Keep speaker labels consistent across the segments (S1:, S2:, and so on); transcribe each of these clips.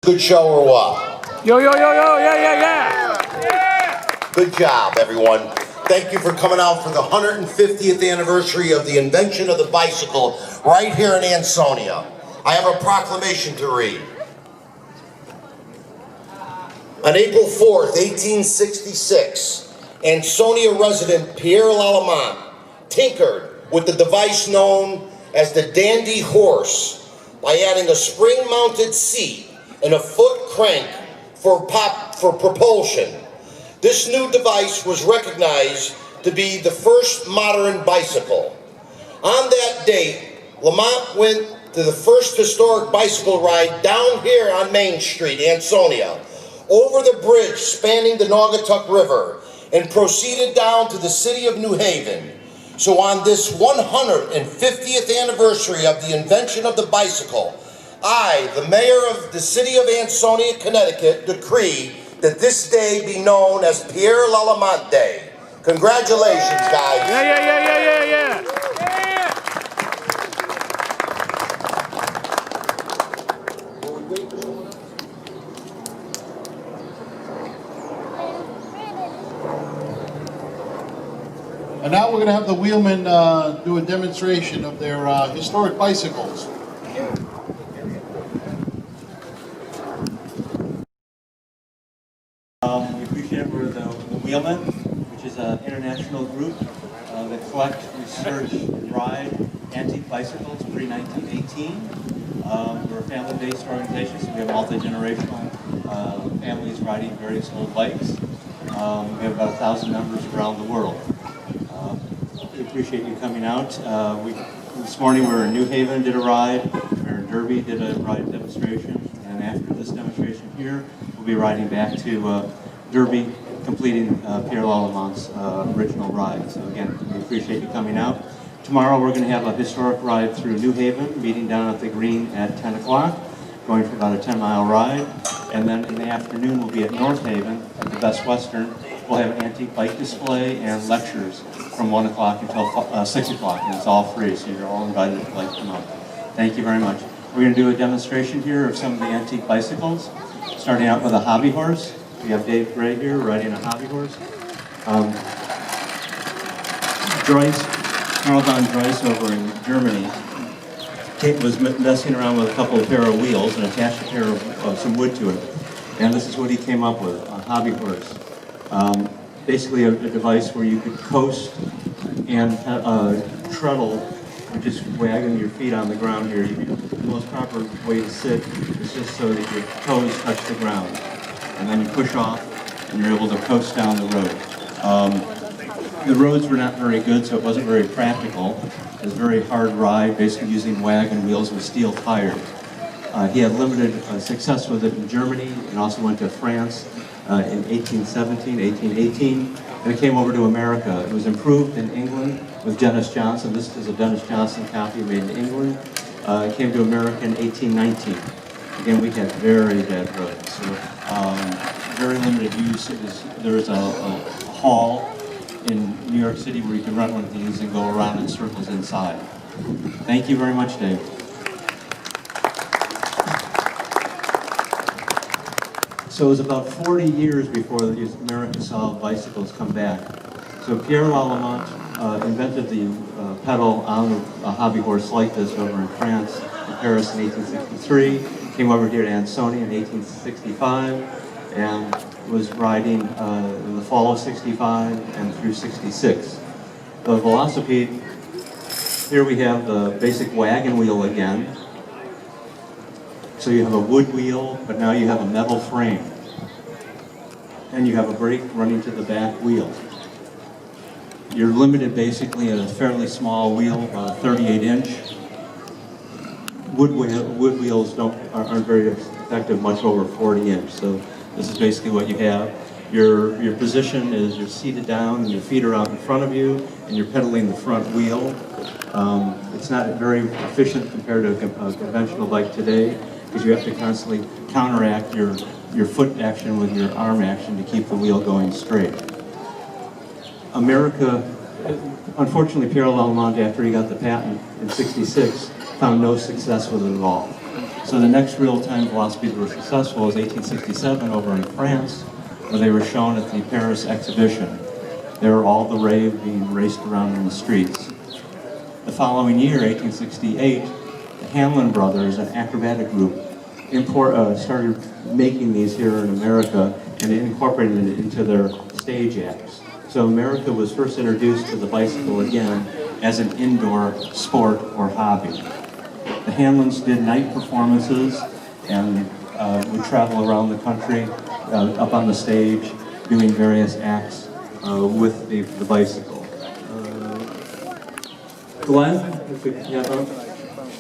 S1: Good show or what?
S2: Yo, yo, yo, yo, yeah.
S1: Good job, everyone. Thank you for coming out for the 150th anniversary of the invention of the bicycle right here in Ansonia. I have a proclamation to read. On April 4th, 1866, Ansonia resident Pierre Lallement tinkered with the device known as the dandy horse by adding a spring-mounted seat and a foot crank for propulsion. This new device was recognized to be the first modern bicycle. On that date, Lamont went to the first historic bicycle ride down here on Main Street, Ansonia, over the bridge spanning the Naugatuck River, and proceeded down to the city of New Haven. So on this 150th anniversary of the invention of the bicycle, I, the mayor of the city of Ansonia, Connecticut, decree that this day be known as Pierre Lallement Day. Congratulations, guys.
S2: Yeah.
S3: And now we're going to have the wheelmen do a demonstration of their historic bicycles.
S4: We appreciate we're the Wheelmen, which is an international group that collect, research, and ride antique bicycles pre-1918. We're a family-based organization, so we have multi-generational families riding various old bikes. We have about 1,000 members around the world. We appreciate you coming out. This morning we were in New Haven, did a ride. We were in Derby, did a ride demonstration. And after this demonstration here, we'll be riding back to Derby, completing Pierre Lallament's original ride. So again, we appreciate you coming out. Tomorrow we're going to have a historic ride through New Haven, meeting down at the Green at 10 o'clock, going for about a 10-mile ride. And then in the afternoon we'll be at North Haven at the Best Western. We'll have an antique bike display and lectures from 1 o'clock until 6 o'clock, and it's all free, so you're all invited to come out. Thank you very much. We're going to do a demonstration here of some of the antique bicycles, starting out with a hobby horse. We have Dave Gray here riding a hobby horse. Carl von Joyce over in Germany was messing around with a couple of pair of wheels and attached a pair of some wood to it. And this is what he came up with, a hobby horse. Basically a device where you could coast and treadle, just wagging your feet on the ground here. The most proper way to sit is just so that your toes touch the ground. And then you push off and you're able to coast down the road. The roads were not very good, so it wasn't very practical. It was a very hard ride, basically using wagon wheels with steel tires. He had limited success with it in Germany and also went to France in 1817, 1818, and it came over to America. It was improved in England with Dennis Johnson. This is a Dennis Johnson copy made in England. It came to America in 1819. Again, we had very bad roads, so very limited use. There was a hall in New York City where you could run one of these and go around in circles inside. Thank you very much, Dave. So it was about 40 years before America saw bicycles come back. So Pierre Lallement invented the pedal on a hobby horse like this over in France, in Paris in 1863, came over here to Ansonia in 1865, and was riding in the fall of 65 and through 66. The velocipede, here we have the basic wagon wheel again. So you have a wood wheel, but now you have a metal frame. And you have a brake running to the back wheel. You're limited basically at a fairly small wheel, about a 38-inch. Wood wheels aren't very effective, much over 40-inch. So this is basically what you have. Your position is you're seated down and your feet are out in front of you and you're pedaling the front wheel. It's not very efficient compared to a conventional bike today because you have to constantly counteract your foot action with your arm action to keep the wheel going straight. America, unfortunately, Pierre Lallement, after he got the patent in '66, found no success with it at all. So the next real-time velocipedes were successful was 1867 over in France, where they were shown at the Paris exhibition. They were all the rave being raced around in the streets. The following year, 1868, the Hanlon brothers, an acrobatic group, started making these here in America and incorporated it into their stage acts. So America was first introduced to the bicycle again as an indoor sport or hobby. The Hanlons did night performances and would travel around the country up on the stage doing various acts with the bicycle. Glenn, if we can have them.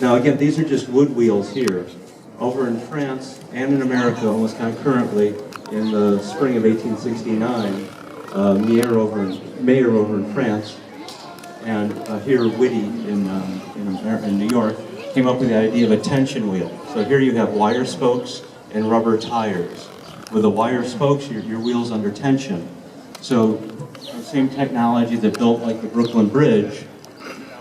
S4: Now again, these are just wood wheels here. Over in France and in America, almost concurrently, in the spring of 1869, Mayer over in France, and here Whitty in New York, came up with the idea of a tension wheel. So here you have wire spokes and rubber tires. With the wire spokes, your wheel's under tension. So the same technology that built like the Brooklyn Bridge,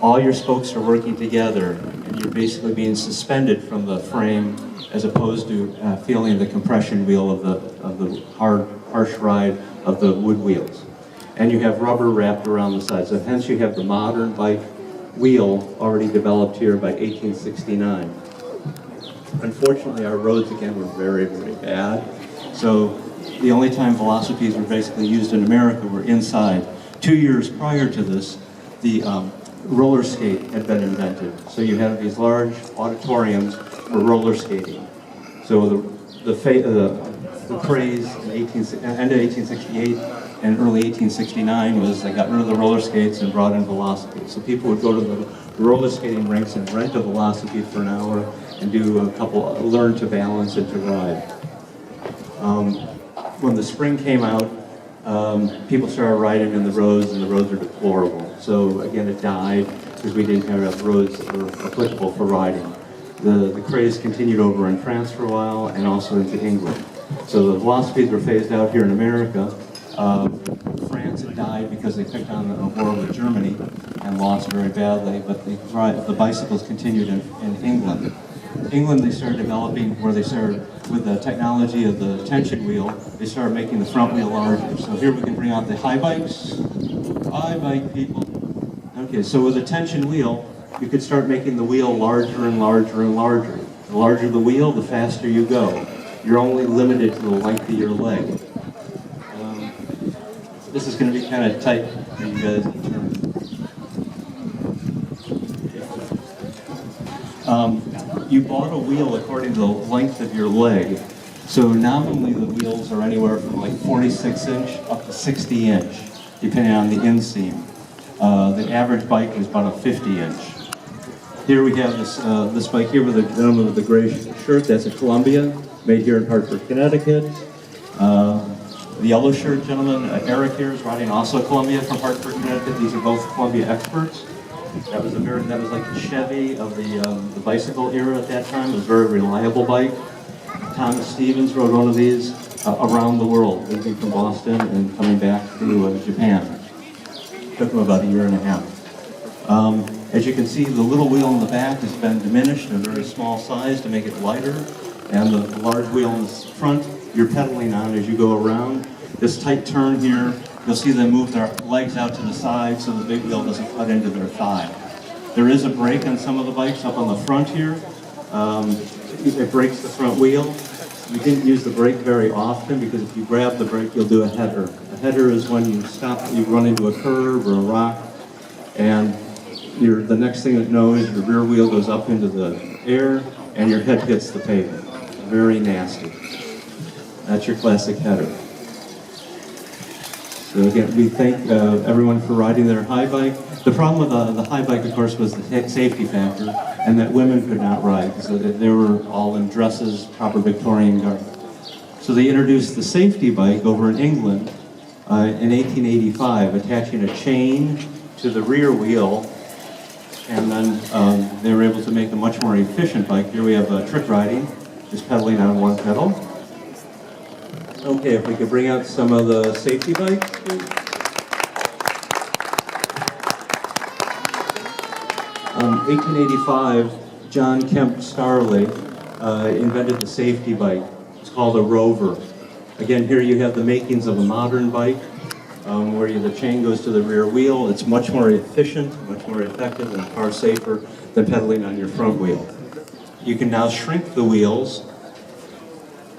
S4: all your spokes are working together, and you're basically being suspended from the frame as opposed to feeling the compression wheel of the harsh ride of the wood wheels. And you have rubber wrapped around the sides. So hence you have the modern bike wheel already developed here by 1869. Unfortunately, our roads again were very, very bad. So the only time velocipedes were basically used in America were inside. 2 years prior to this, the roller skate had been invented. So you have these large auditoriums for roller skating. So the craze in end of 1868 and early 1869 was they got rid of the roller skates and brought in velocipedes. So people would go to the roller skating rinks and rent a velocipede for an hour and do learn to balance and to ride. When the spring came out, people started riding in the roads, and the roads are deplorable. So again, it died because we didn't have roads that were applicable for riding. The craze continued over in France for a while and also into England. So the velocipedes were phased out here in America. France had died because they picked on a war with Germany and lost very badly, but the bicycles continued in England. England, they started developing where they started with the technology of the tension wheel, they started making the front wheel larger. So here we can bring out the high bikes. High bike people. Okay, so with a tension wheel, you could start making the wheel larger and larger and larger. The larger the wheel, the faster you go. You're only limited to the length of your leg. This is going to be kind of tight for you guys to turn. You bought a wheel according to the length of your leg. So nominally the wheels are anywhere from like 46 inch up to 60 inch, depending on the inseam. The average bike is about a 50 inch. Here we have this bike here with the gentleman with the gray shirt. That's a Columbia, made here in Hartford, Connecticut. The yellow shirt gentleman, Eric here, is riding also a Columbia from Hartford, Connecticut. These are both Columbia experts. That was like the Chevy of the bicycle era at that time. It was a very reliable bike. Thomas Stevens rode one of these around the world, leaving from Boston and coming back to Japan. Took him about a year and a half. As you can see, the little wheel in the back has been diminished to a very small size to make it lighter, and the large wheel in the front you're pedaling on as you go around. This tight turn here, you'll see them move their legs out to the side so the big wheel doesn't cut into their thigh. There is a brake on some of the bikes up on the front here. It brakes the front wheel. We didn't use the brake very often because if you grab the brake, you'll do a header. A header is when you stop, you run into a curve or a rock, and the next thing that knows, your rear wheel goes up into the air and your head hits the pavement. Very nasty. That's your classic header. So again, we thank everyone for riding their high bike. The problem with the high bike, of course, was the safety factor, and that women could not ride, so that they were all in dresses, proper Victorian garb. So they introduced the safety bike over in England in 1885, attaching a chain to the rear wheel, and then they were able to make a much more efficient bike. Here we have trick riding, just pedaling on one pedal. Okay, if we could bring out some of the safety bikes, please. 1885, John Kemp Starley invented the safety bike. It's called a Rover. Again, here you have the makings of a modern bike, where the chain goes to the rear wheel. It's much more efficient, much more effective, and far safer than pedaling on your front wheel. You can now shrink the wheels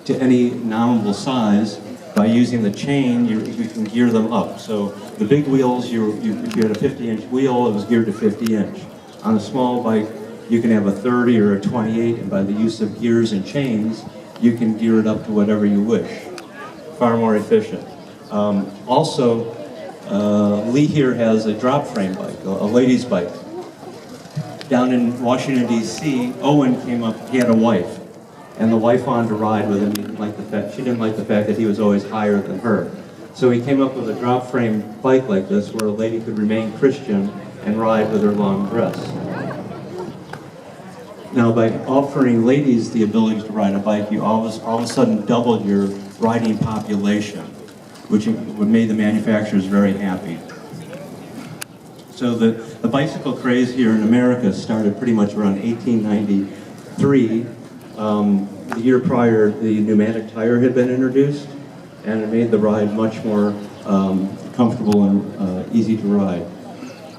S4: to any nominal size. By using the chain, you can gear them up. So the big wheels, if you had a 50-inch wheel, it was geared to 50-inch. On a small bike, you can have a 30 or a 28, and by the use of gears and chains, you can gear it up to whatever you wish. Far more efficient. Also, Lee here has a drop frame bike, a ladies' bike. Down in Washington, D.C., Owen came up, he had a wife, and the wife wanted to ride with him. She didn't like the fact that he was always higher than her. So he came up with a drop frame bike like this where a lady could remain Christian and ride with her long dress. Now, by offering ladies the ability to ride a bike, you all of a sudden doubled your riding population, which made the manufacturers very happy. So the bicycle craze here in America started pretty much around 1893. The year prior, the pneumatic tire had been introduced, and it made the ride much more comfortable and easy to ride.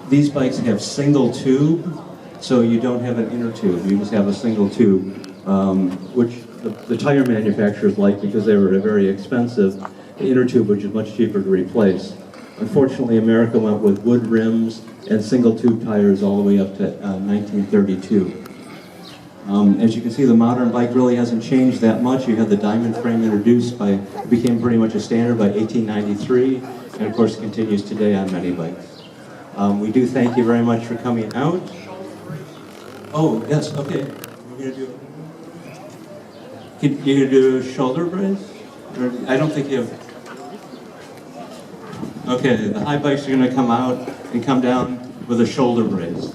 S4: These bikes have single tube, so you don't have an inner tube. You just have a single tube, which the tire manufacturers liked because they were very expensive. The inner tube, which is much cheaper to replace. Unfortunately, America went with wood rims and single tube tires all the way up to 1932. As you can see, the modern bike really hasn't changed that much. You had the diamond frame introduced it became pretty much a standard by 1893, and of course continues today on many bikes. We do thank you very much for coming out. Oh, yes, okay. You're gonna do a shoulder brace? Or, I don't think you have. Okay, the high bikes are gonna come out and come down with a shoulder brace.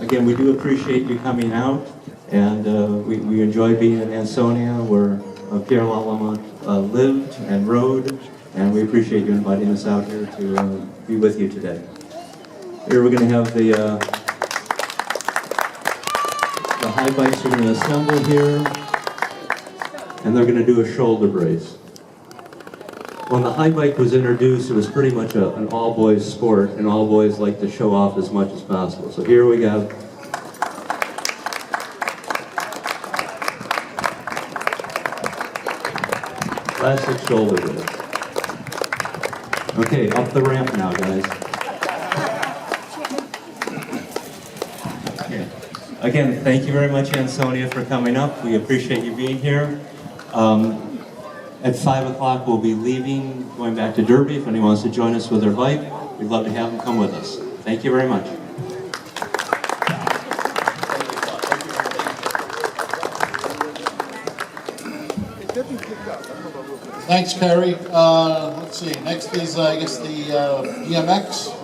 S4: Again, we do appreciate you coming out, and we enjoy being in Ansonia, where Pierre Lallement lived and rode, and we appreciate you inviting us out here to be with you today. Here we're going to have the high bikes are going to assemble here, and they're going to do a shoulder brace. When the high bike was introduced, it was pretty much an all-boys sport, and all boys like to show off as much as possible. So here we have classic shoulder brace. Okay, up the ramp now, guys. Okay. Again, thank you very much, Ansonia, for coming up. We appreciate you being here. At 5 o'clock, we'll be leaving, going back to Derby. If anyone wants to join us with their bike, we'd love to have them come with us. Thank you very much.
S3: Thanks, Perry. Let's see, next is, I guess, the BMX.